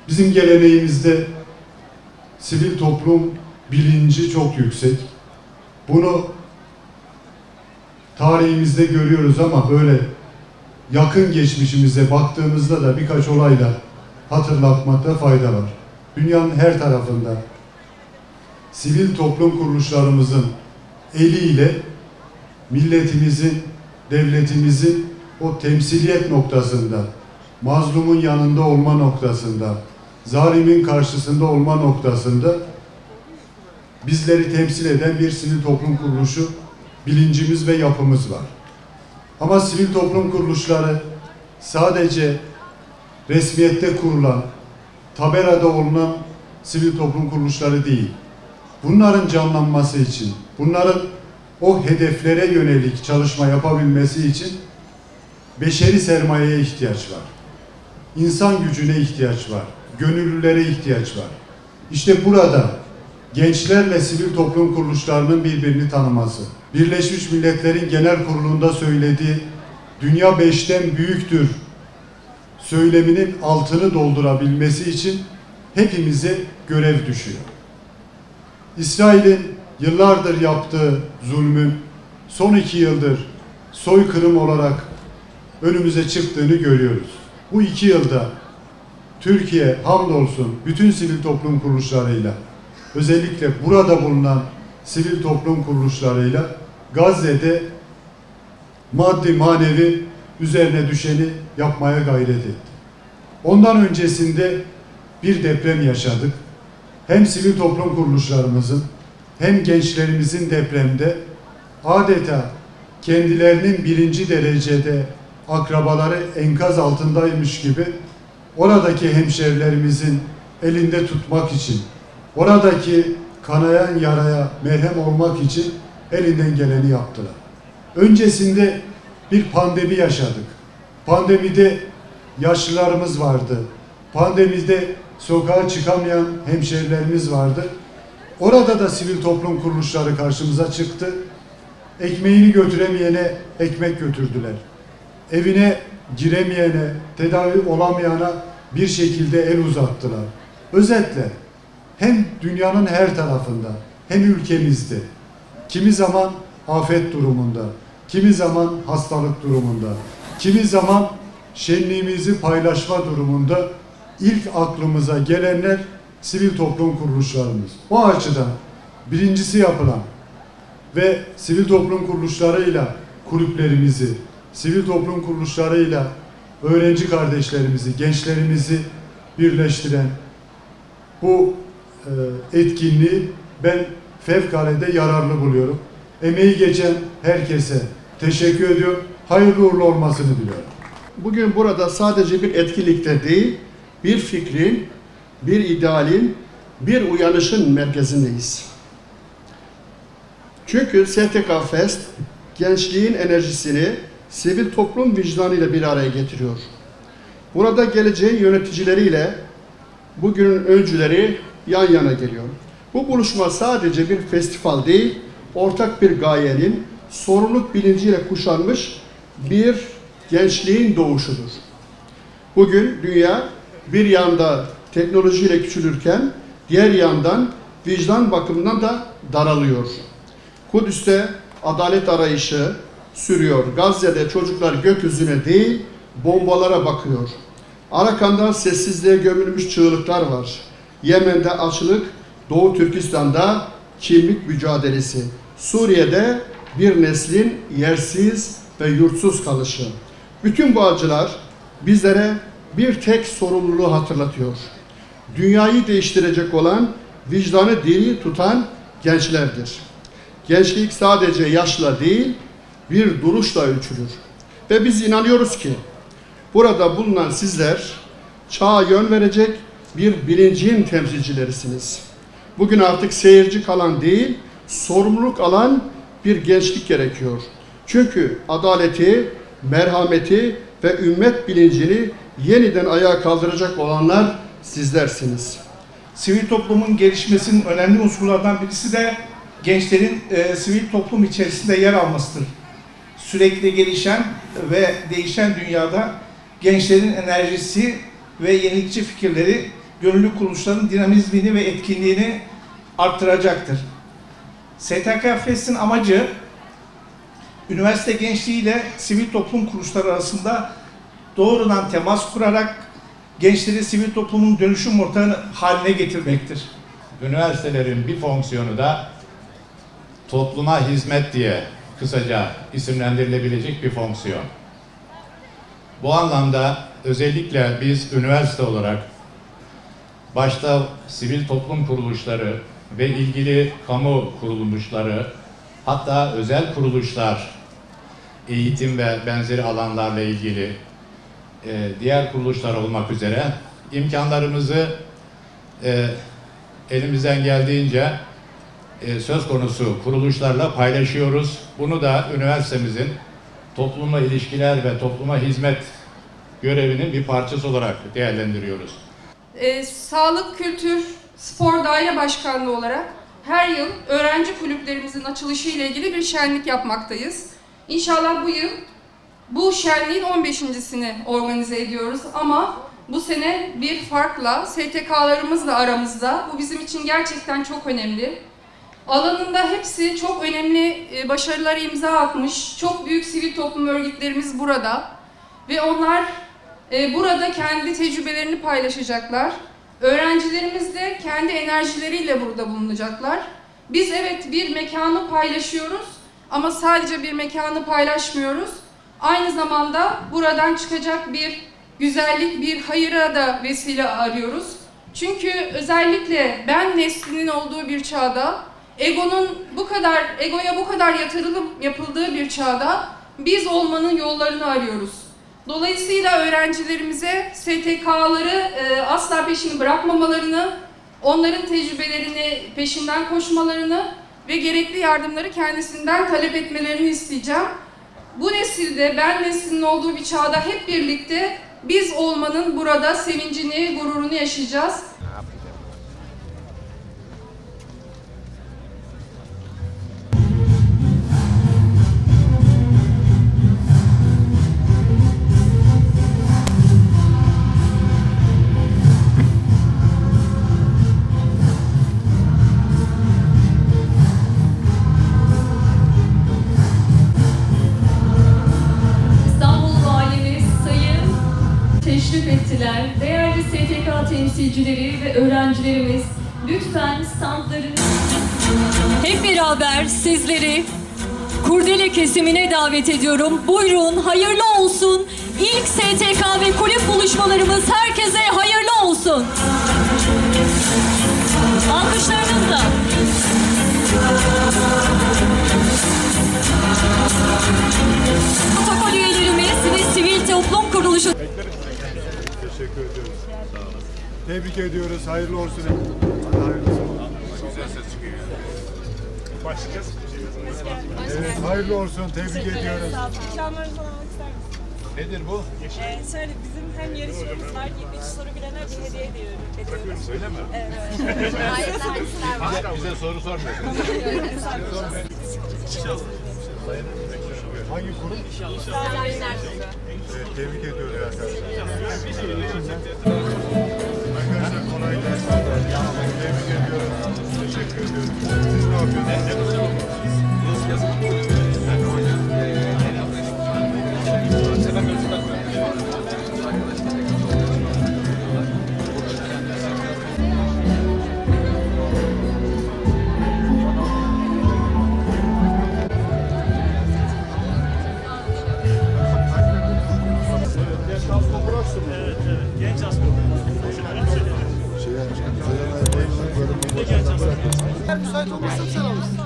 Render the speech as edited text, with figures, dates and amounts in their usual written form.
Bizim geleneğimizde sivil toplum bilinci çok yüksek. Bunu tarihimizde görüyoruz ama böyle yakın geçmişimize baktığımızda da birkaç olayla hatırlatmakta fayda var. Dünyanın her tarafında sivil toplum kuruluşlarımızın eliyle milletimizin, devletimizin o temsiliyet noktasında, mazlumun yanında olma noktasında, zalimin karşısında olma noktasında bizleri temsil eden bir sivil toplum kuruluşu bilincimiz ve yapımız var. Ama sivil toplum kuruluşları sadece resmiyette kurulan, taberada olunan sivil toplum kuruluşları değil. Bunların canlanması için, bunların o hedeflere yönelik çalışma yapabilmesi için beşeri sermayeye ihtiyaç var. İnsan gücüne ihtiyaç var. Gönüllülere ihtiyaç var. İşte burada gençlerle sivil toplum kuruluşlarının birbirini tanıması, Birleşmiş Milletler'in Genel Kurulu'nda söylediği dünya 5'ten büyüktür söyleminin altını doldurabilmesi için hepimize görev düşüyor. İsrail'in yıllardır yaptığı zulmün son 2 yıldır soykırım olarak önümüze çıktığını görüyoruz. Bu 2 yılda Türkiye hamdolsun bütün sivil toplum kuruluşlarıyla, özellikle burada bulunan sivil toplum kuruluşlarıyla Gazze'de maddi manevi üzerine düşeni yapmaya gayret etti. Ondan öncesinde bir deprem yaşadık. Hem sivil toplum kuruluşlarımızın hem gençlerimizin depremde adeta kendilerinin birinci derecede akrabaları enkaz altındaymış gibi oradaki hemşerilerimizin elinde tutmak için, oradaki kanayan yaraya merhem olmak için elinden geleni yaptılar. Öncesinde bir pandemi yaşadık. Pandemide yaşlılarımız vardı. Pandemide sokağa çıkamayan hemşerilerimiz vardı. Orada da sivil toplum kuruluşları karşımıza çıktı. Ekmeğini götüremeyene ekmek götürdüler. Evine giremeyene, tedavi olamayana bir şekilde el uzattılar. Özetle hem dünyanın her tarafında hem ülkemizde kimi zaman afet durumunda, kimi zaman hastalık durumunda, kimi zaman şenliğimizi paylaşma durumunda ilk aklımıza gelenler sivil toplum kuruluşlarımız. O açıdan birincisi yapılan ve sivil toplum kuruluşlarıyla kulüplerimizi, sivil toplum kuruluşlarıyla öğrenci kardeşlerimizi, gençlerimizi birleştiren bu etkinliği ben fevkalade yararlı buluyorum. Emeği geçen herkese teşekkür ediyorum. Hayırlı uğurlu olmasını diliyorum. Bugün burada sadece bir etkinlikte değil, bir fikrin, bir idealin, bir uyanışın merkezindeyiz. Çünkü STK Fest, gençliğin enerjisini sivil toplum vicdanıyla bir araya getiriyor. Burada geleceğin yöneticileriyle bugünün öncüleri yan yana geliyor. Bu buluşma sadece bir festival değil, ortak bir gayenin, sorumluluk bilinciyle kuşanmış bir gençliğin doğuşudur. Bugün dünya bir yanda teknolojiyle küçülürken, diğer yandan vicdan bakımından da daralıyor. Kudüs'te adalet arayışı sürüyor. Gazze'de çocuklar gökyüzüne değil, bombalara bakıyor. Arakan'da sessizliğe gömülmüş çığlıklar var. Yemen'de açlık, Doğu Türkistan'da kimlik mücadelesi. Suriye'de bir neslin yersiz ve yurtsuz kalışı. Bütün bu acılar bizlere bir tek sorumluluğu hatırlatıyor. Dünyayı değiştirecek olan, vicdanı diri tutan gençlerdir. Gençlik sadece yaşla değil, bir duruşla ölçülür. Ve biz inanıyoruz ki, burada bulunan sizler, çağa yön verecek bir bilincin temsilcilerisiniz. Bugün artık seyirci kalan değil, sorumluluk alan bir gençlik gerekiyor. Çünkü adaleti, merhameti ve ümmet bilincini yeniden ayağa kaldıracak olanlar sizlersiniz. Sivil toplumun gelişmesinin önemli unsurlardan birisi de gençlerin sivil toplum içerisinde yer almasıdır. Sürekli gelişen ve değişen dünyada gençlerin enerjisi ve yenilikçi fikirleri gönüllü kuruluşların dinamizmini ve etkinliğini arttıracaktır. STK Fest'in amacı, üniversite gençliği ile sivil toplum kuruluşları arasında doğrudan temas kurarak gençleri sivil toplumun dönüşüm ortağı haline getirmektir. Üniversitelerin bir fonksiyonu da topluma hizmet diye kısaca isimlendirilebilecek bir fonksiyon. Bu anlamda özellikle biz üniversite olarak başta sivil toplum kuruluşları ve ilgili kamu kuruluşları, hatta özel kuruluşlar, eğitim ve benzeri alanlarla ilgili diğer kuruluşlar olmak üzere imkanlarımızı elimizden geldiğince söz konusu kuruluşlarla paylaşıyoruz. Bunu da üniversitemizin toplumla ilişkiler ve topluma hizmet görevinin bir parçası olarak değerlendiriyoruz. Sağlık, Kültür, Spor Daire Başkanlığı olarak her yıl öğrenci kulüplerimizin açılışı ile ilgili bir şenlik yapmaktayız. İnşallah bu yıl bu şenliğin 15.sini organize ediyoruz ama bu sene bir farkla STK'larımızla aramızda. Bu bizim için gerçekten çok önemli. Alanında hepsi çok önemli başarılara imza atmış. Çok büyük sivil toplum örgütlerimiz burada. Ve onlar burada kendi tecrübelerini paylaşacaklar. Öğrencilerimiz de kendi enerjileriyle burada bulunacaklar. Biz evet bir mekanı paylaşıyoruz ama sadece bir mekanı paylaşmıyoruz. Aynı zamanda buradan çıkacak bir güzellik, bir hayıra da vesile arıyoruz. Çünkü özellikle ben neslinin olduğu bir çağda, egoya bu kadar yatırım yapıldığı bir çağda biz olmanın yollarını arıyoruz. Dolayısıyla öğrencilerimize STK'ları asla peşini bırakmamalarını, onların tecrübelerini peşinden koşmalarını ve gerekli yardımları kendisinden talep etmelerini isteyeceğim. Bu nesilde, ben neslinin olduğu bir çağda hep birlikte biz olmanın burada sevincini, gururunu yaşayacağız. Teşrif ettiler. Değerli STK temsilcileri ve öğrencilerimiz lütfen standlarını... Hep beraber sizleri kurdele kesimine davet ediyorum. Buyurun, hayırlı olsun. İlk STK ve kulüp buluşmalarımız herkese hayırlı olsun. Alkışlarınızla. Protokol üyelerimiz ve sivil toplum kuruluşu... Teşekkür ediyoruz. Sağ olun. Tebrik ediyoruz. Hayırlı olsun. Hayırlısı olsun. Güzel ses çıkıyor. Başlayacağız. Evet, hayırlı olsun. Tebrik ediyoruz. İkramlarınızı almak ister misiniz? Nedir bu? Şöyle bizim hem yarışmamız var, 23 soru bilene bir hediye ediyoruz. Öyle mi? Evet. Bize soru sormuyorsunuz. Hangi kurum? Evet, tebrik ediyoruz arkadaşlar. Arkadaşlar kolay gelsin. Tebrik ediyoruz. Teşekkür ediyoruz. Siz ne yapıyorsunuz? Evet, genç asker. Müsait olursa selam.